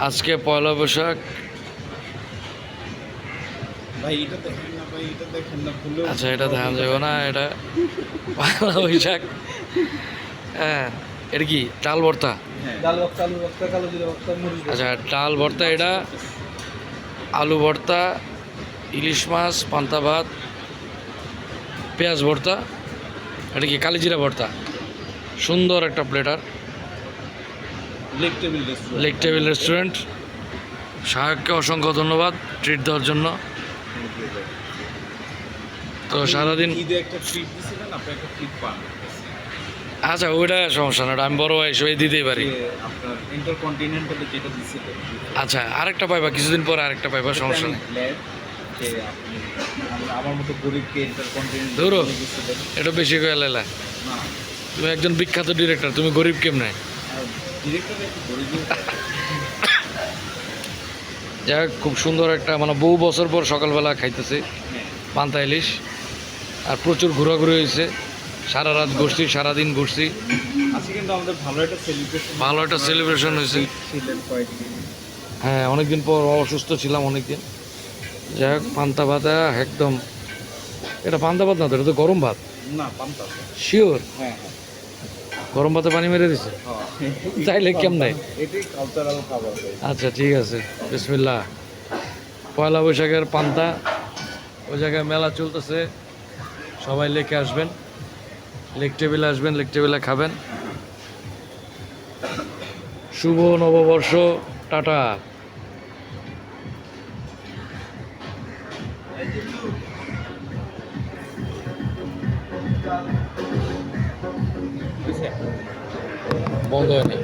আজকে পয়লা বৈশাখ। আচ্ছা, এটা দেখা যাবে না, এটা পয়লা বৈশাখ। হ্যাঁ, এটা কি ডাল ভর্তা? আচ্ছা, ডাল ভর্তা, এটা আলু ভর্তা, ইলিশ মাছ, পান্তা ভাত, পেঁয়াজ ভর্তা। এটা কি কালিজিরা ভর্তা? সুন্দর একটা প্লেটার। Lake table restaurant. সাহেবকে অসংখ্য ধন্যবাদ ট্রিট দেওয়ার জন্য। তো সারাদিন আচ্ছা, ওইটা সমস্যা না, আমি বড় ভাই সবাই দিতেই পারি। আচ্ছা, আরেকটা পাইবা কিছুদিন পরে, আরেকটা পাইবা, সমস্যা নেই। ধরো এটা বেশি করে লেলা। তুমি একজন বিখ্যাত ডিরেক্টর, তুমি গরিব কেমনে? যাই হোক, খুব সুন্দর একটা, মানে বহু বছর পর সকালবেলা খাইতেছি পান্তা ইলিশ। আর প্রচুর ঘোরাঘুরি হয়েছে, সারা রাত ঘুরছি, সারাদিন ঘুরছি। ভালো একটা সেলিব্রেশন হয়েছে। হ্যাঁ, অনেকদিন পর অসুস্থ ছিলাম অনেকদিন। যাই হোক, পান্তা ভাত একদম। এটা পান্তা ভাত না তো, এটা তো গরম ভাত। শিওর? গরম ভাতে পানি মেরে দিছে তাইলে কেমনে? আচ্ছা, ঠিক আছে, বিসমিল্লাহ। পয়লা বৈশাখের পান্তা, ওই জায়গায় মেলা চলতেছে, সবাই লেকে আসবেন, লেক টেবিলে আসবেন, লেক টেবিলে খাবেন। শুভ নববর্ষ, টাটা। বন্ধ হয়নি।